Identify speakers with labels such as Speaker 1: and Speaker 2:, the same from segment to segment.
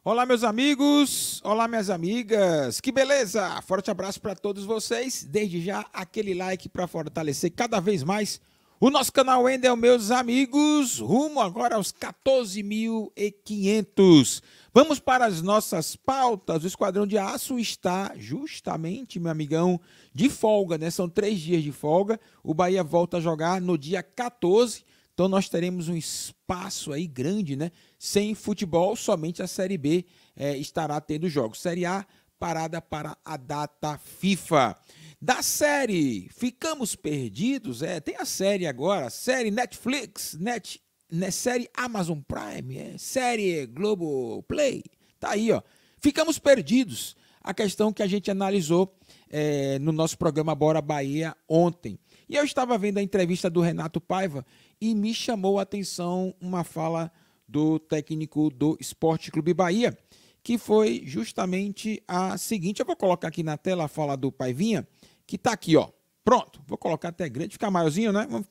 Speaker 1: Olá, meus amigos, olá, minhas amigas, que beleza! Forte abraço para todos vocês. Desde já, aquele like para fortalecer cada vez mais o nosso canal Wendel, meus amigos, rumo agora aos 14.500. Vamos para as nossas pautas. O Esquadrão de Aço está justamente, meu amigão, de folga, né? São 3 dias de folga. O Bahia volta a jogar no dia 14. Então nós teremos um espaço aí grande, né? Sem futebol, somente a Série B estará tendo jogos. Série A parada para a data FIFA. Da série, ficamos perdidos? Tem a série agora, série Netflix, série Amazon Prime, série Globoplay. Tá aí, ó. Ficamos perdidos. A questão que a gente analisou no nosso programa Bora Bahia ontem. E eu estava vendo a entrevista do Renato Paiva e me chamou a atenção uma fala do técnico do Sport Clube Bahia, que foi justamente a seguinte. Eu vou colocar aqui na tela a fala do Paivinha, que está aqui, ó. Pronto, vou colocar até grande, ficar maiorzinho, né? Vamos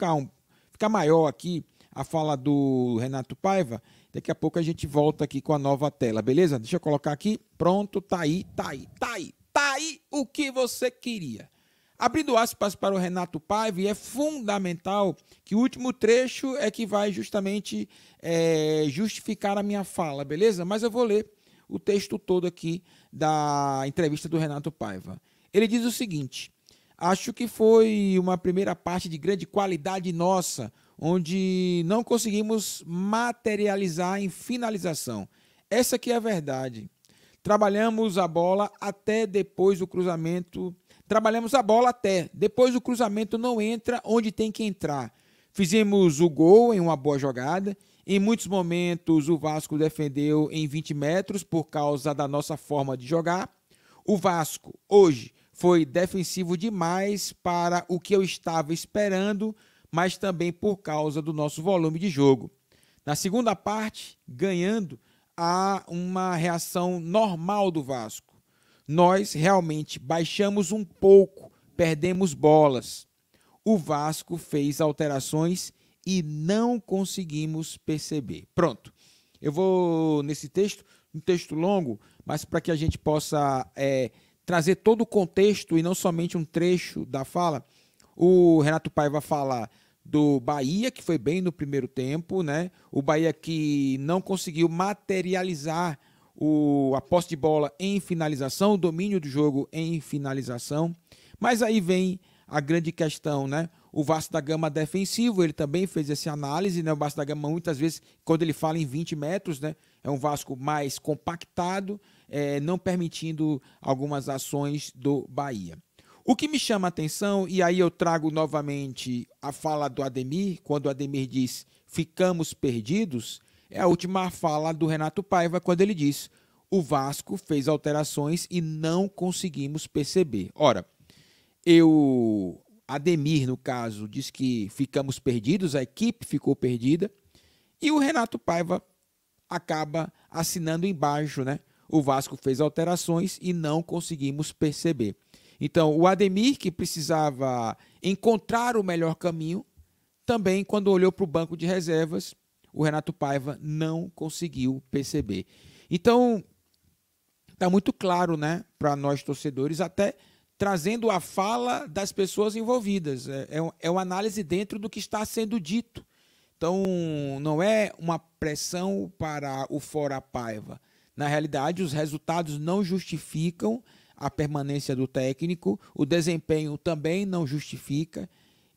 Speaker 1: ficar maior aqui a fala do Renato Paiva. Daqui a pouco a gente volta aqui com a nova tela, beleza? Deixa eu colocar aqui. Pronto, tá aí o que você queria. Abrindo aspas para o Renato Paiva, e é fundamental que o último trecho é que vai justamente justificar a minha fala, beleza? Mas eu vou ler o texto todo aqui da entrevista do Renato Paiva. Ele diz o seguinte: acho que foi uma primeira parte de grande qualidade nossa, onde não conseguimos materializar em finalização. Essa aqui é a verdade. Trabalhamos a bola até depois do cruzamento. Depois o cruzamento não entra onde tem que entrar. Fizemos o gol em uma boa jogada. Em muitos momentos o Vasco defendeu em 20 metros por causa da nossa forma de jogar. O Vasco hoje foi defensivo demais para o que eu estava esperando, mas também por causa do nosso volume de jogo. Na segunda parte, ganhando, há uma reação normal do Vasco. Nós realmente baixamos um pouco, perdemos bolas. O Vasco fez alterações e não conseguimos perceber. Pronto, eu vou nesse texto, um texto longo, mas para que a gente possa trazer todo o contexto e não somente um trecho da fala. O Renato Paiva fala do Bahia, que foi bem no primeiro tempo, né? O Bahia que não conseguiu materializar a posse de bola em finalização, o domínio do jogo em finalização. Mas aí vem a grande questão, né? O Vasco da Gama defensivo, ele também fez essa análise, né? O Vasco da Gama, muitas vezes, quando ele fala em 20 metros, né? É um Vasco mais compactado, não permitindo algumas ações do Bahia. O que me chama a atenção, e aí eu trago novamente a fala do Ademir, quando o Ademir diz ficamos perdidos, é a última fala do Renato Paiva, quando ele diz: o Vasco fez alterações e não conseguimos perceber. Ora, Ademir, no caso, diz que ficamos perdidos, a equipe ficou perdida, e o Renato Paiva acaba assinando embaixo, né? O Vasco fez alterações e não conseguimos perceber. Então, o Ademir, que precisava encontrar o melhor caminho, também, quando olhou para o banco de reservas, o Renato Paiva não conseguiu perceber. Então, está muito claro, né, para nós torcedores, até trazendo a fala das pessoas envolvidas. É uma análise dentro do que está sendo dito. Então, não é uma pressão para o fora Paiva. Na realidade, os resultados não justificam a permanência do técnico, o desempenho também não justifica.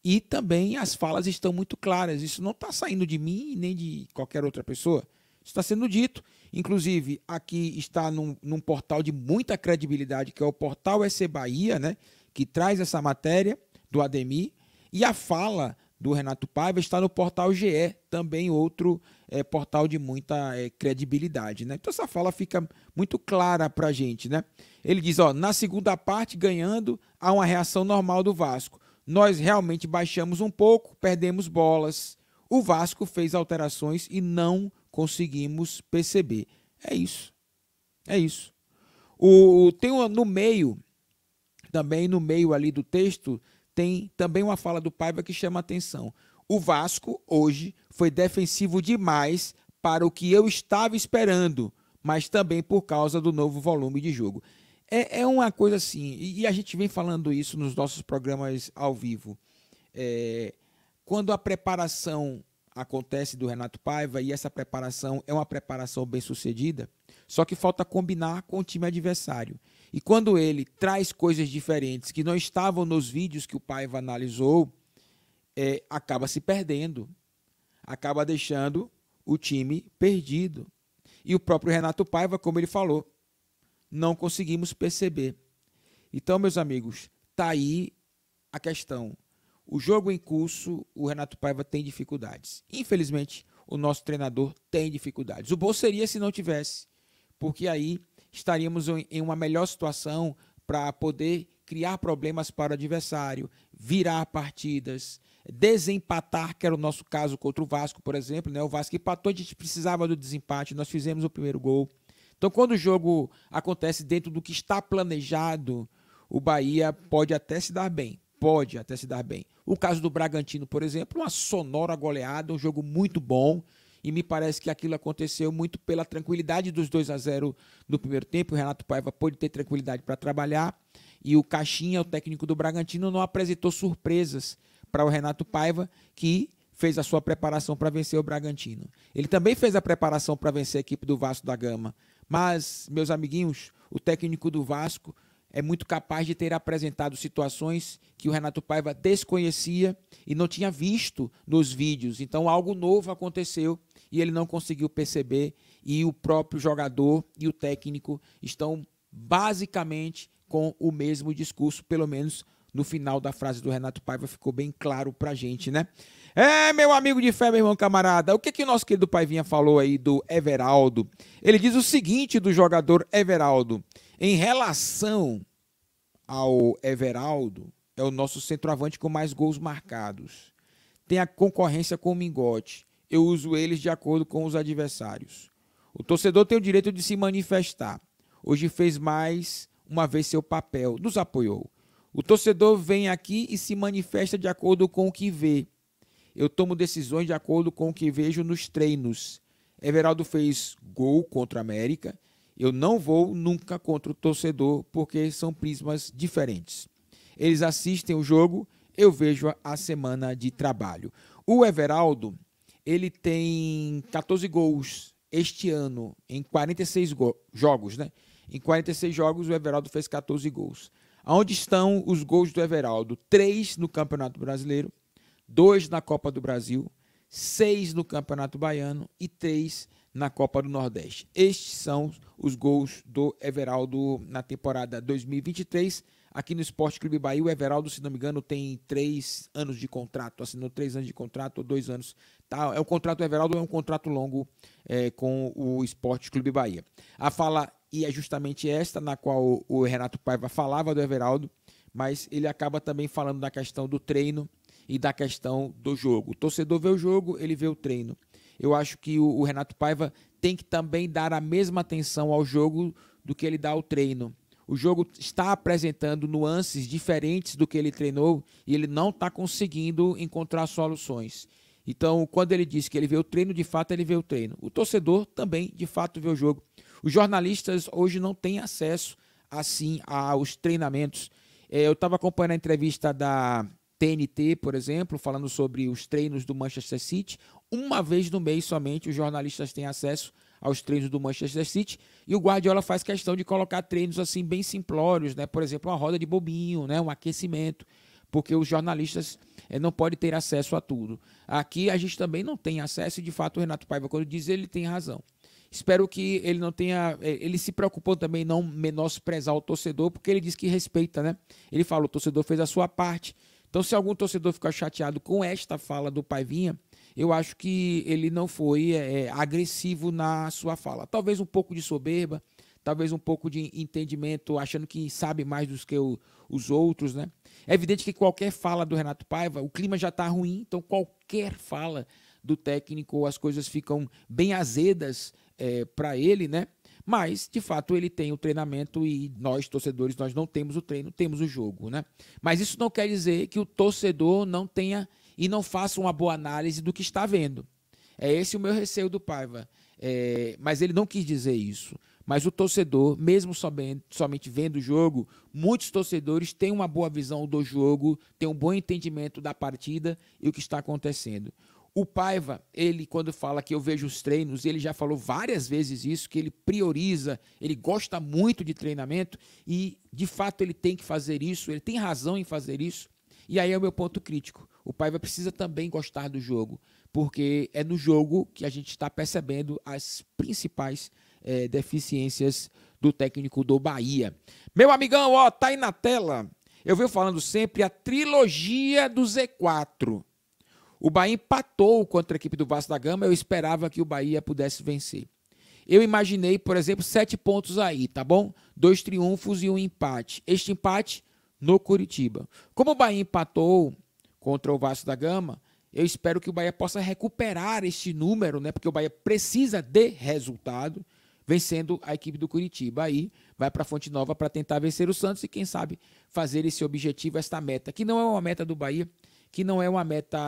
Speaker 1: E também as falas estão muito claras. Isso não está saindo de mim nem de qualquer outra pessoa. Isso está sendo dito. Inclusive, aqui está num portal de muita credibilidade, que é o Portal SC Bahia, né, que traz essa matéria do Ademir. E a fala do Renato Paiva está no Portal GE, também outro portal de muita credibilidade, né? Então essa fala fica muito clara para a gente, né? Ele diz, ó, na segunda parte, ganhando, há uma reação normal do Vasco. Nós realmente baixamos um pouco, perdemos bolas. O Vasco fez alterações e não conseguimos perceber. É isso. É isso. No meio, também no meio ali do texto, tem também uma fala do Paiva que chama a atenção. O Vasco, hoje, foi defensivo demais para o que eu estava esperando, mas também por causa do novo volume de jogo. É uma coisa assim, e a gente vem falando isso nos nossos programas ao vivo. Quando a preparação acontece do Renato Paiva, e essa preparação é uma preparação bem sucedida, só que falta combinar com o time adversário. E quando ele traz coisas diferentes que não estavam nos vídeos que o Paiva analisou, acaba se perdendo, acaba deixando o time perdido. E o próprio Renato Paiva, como ele falou, não conseguimos perceber. Então, meus amigos, está aí a questão. O jogo em curso, o Renato Paiva tem dificuldades. Infelizmente, o nosso treinador tem dificuldades. O bom seria se não tivesse, porque aí estaríamos em uma melhor situação para poder criar problemas para o adversário, virar partidas, desempatar, que era o nosso caso contra o Vasco, por exemplo, né? O Vasco empatou, a gente precisava do desempate, nós fizemos o primeiro gol. Então, quando o jogo acontece dentro do que está planejado, o Bahia pode até se dar bem. Pode até se dar bem. O caso do Bragantino, por exemplo, uma sonora goleada, um jogo muito bom. E me parece que aquilo aconteceu muito pela tranquilidade dos 2-0 no primeiro tempo. O Renato Paiva pôde ter tranquilidade para trabalhar. E o Caixinha, o técnico do Bragantino, não apresentou surpresas para o Renato Paiva, que fez a sua preparação para vencer o Bragantino. Ele também fez a preparação para vencer a equipe do Vasco da Gama. Mas, meus amiguinhos, o técnico do Vasco é muito capaz de ter apresentado situações que o Renato Paiva desconhecia e não tinha visto nos vídeos. Então, algo novo aconteceu e ele não conseguiu perceber. E o próprio jogador e o técnico estão basicamente com o mesmo discurso, pelo menos no final da frase do Renato Paiva ficou bem claro pra gente, né? Meu amigo de fé, meu irmão camarada, o que o nosso querido Paivinha falou aí do Everaldo? Ele diz o seguinte do jogador Everaldo: em relação ao Everaldo, é o nosso centroavante com mais gols marcados. Tem a concorrência com o Mingote. Eu uso eles de acordo com os adversários. O torcedor tem o direito de se manifestar. Hoje fez mais uma vez seu papel, nos apoiou. O torcedor vem aqui e se manifesta de acordo com o que vê. Eu tomo decisões de acordo com o que vejo nos treinos. Everaldo fez gol contra a América. Eu não vou nunca contra o torcedor, porque são prismas diferentes. Eles assistem o jogo, eu vejo a semana de trabalho. O Everaldo, ele tem 14 gols este ano, em 46 jogos, né? Em 46 jogos, o Everaldo fez 14 gols. Onde estão os gols do Everaldo? 3 no Campeonato Brasileiro, 2 na Copa do Brasil, 6 no Campeonato Baiano e 3 na Copa do Nordeste. Estes são os gols do Everaldo na temporada 2023. Aqui no Esporte Clube Bahia, o Everaldo, se não me engano, tem 3 anos de contrato, assinou 3 anos de contrato ou 2 anos. Tá? O contrato do Everaldo é um contrato longo com o Esporte Clube Bahia. A fala, e é justamente esta na qual o Renato Paiva falava do Everaldo, mas ele acaba também falando da questão do treino e da questão do jogo. O torcedor vê o jogo, ele vê o treino. Eu acho que o Renato Paiva tem que também dar a mesma atenção ao jogo do que ele dá ao treino. O jogo está apresentando nuances diferentes do que ele treinou e ele não está conseguindo encontrar soluções. Então, quando ele diz que ele vê o treino, de fato ele vê o treino. O torcedor também, de fato, vê o jogo. Os jornalistas hoje não têm acesso, assim, aos treinamentos. Eu estava acompanhando a entrevista da TNT, por exemplo, falando sobre os treinos do Manchester City. Uma vez no mês somente os jornalistas têm acesso aos treinos do Manchester City, e o Guardiola faz questão de colocar treinos assim bem simplórios, né? Por exemplo, uma roda de bobinho, né? Um aquecimento, porque os jornalistas não podem ter acesso a tudo. Aqui a gente também não tem acesso, e de fato o Renato Paiva, quando diz, ele tem razão. Espero que ele não tenha, ele se preocupou também em não menosprezar o torcedor, porque ele diz que respeita, né? Ele fala, o torcedor fez a sua parte. Então, se algum torcedor ficar chateado com esta fala do Paivinha, eu acho que ele não foi agressivo na sua fala. Talvez um pouco de soberba, talvez um pouco de entendimento, achando que sabe mais do que os outros, né? É evidente que qualquer fala do Renato Paiva, o clima já está ruim, então qualquer fala do técnico, as coisas ficam bem azedas para ele, né? Mas, de fato, ele tem o treinamento e nós, torcedores, nós não temos o treino, temos o jogo, né? Mas isso não quer dizer que o torcedor não tenha e não faça uma boa análise do que está vendo. É esse o meu receio do Paiva. mas ele não quis dizer isso. Mas o torcedor, mesmo somente vendo o jogo, muitos torcedores têm uma boa visão do jogo, têm um bom entendimento da partida e o que está acontecendo. O Paiva, ele quando fala que eu vejo os treinos, ele já falou várias vezes isso, que ele prioriza, ele gosta muito de treinamento e, de fato, ele tem que fazer isso, ele tem razão em fazer isso. E aí é o meu ponto crítico. O Paiva precisa também gostar do jogo, porque é no jogo que a gente está percebendo as principais deficiências do técnico do Bahia. Meu amigão, ó, tá aí na tela. Eu venho falando sempre a trilogia do Z4. O Bahia empatou contra a equipe do Vasco da Gama, eu esperava que o Bahia pudesse vencer. Eu imaginei, por exemplo, 7 pontos aí, tá bom? 2 triunfos e um empate. Este empate no Curitiba. Como o Bahia empatou contra o Vasco da Gama, eu espero que o Bahia possa recuperar este número, né? Porque o Bahia precisa de resultado, vencendo a equipe do Curitiba. Aí vai para a Fonte Nova para tentar vencer o Santos e, quem sabe, fazer esse objetivo, esta meta, que não é uma meta do Bahia, que não é uma meta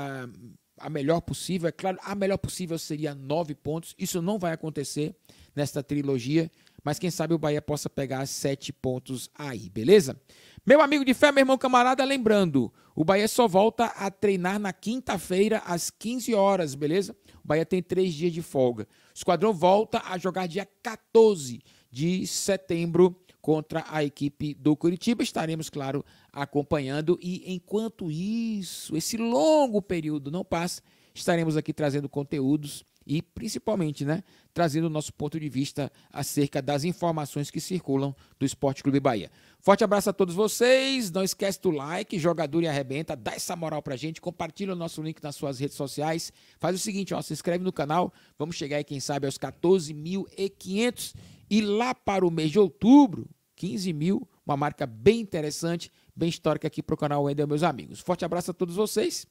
Speaker 1: a melhor possível. É claro, a melhor possível seria 9 pontos. Isso não vai acontecer nesta trilogia, mas quem sabe o Bahia possa pegar 7 pontos aí, beleza? Meu amigo de fé, meu irmão camarada, lembrando, o Bahia só volta a treinar na quinta-feira às 15 horas, beleza? O Bahia tem 3 dias de folga. O Esquadrão volta a jogar dia 14 de setembro contra a equipe do Curitiba. Estaremos, claro, acompanhando e, enquanto isso, esse longo período não passa, estaremos aqui trazendo conteúdos e, principalmente, né, trazendo o nosso ponto de vista acerca das informações que circulam do Esporte Clube Bahia. Forte abraço a todos vocês, não esquece do like, Jogador e Arrebenta, dá essa moral pra gente, compartilha o nosso link nas suas redes sociais, faz o seguinte, ó, se inscreve no canal, vamos chegar aí, quem sabe, aos 14.500 e lá para o mês de outubro, 15 mil, uma marca bem interessante, bem histórica aqui pro canal Wendel, meus amigos. Forte abraço a todos vocês,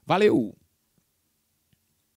Speaker 1: valeu!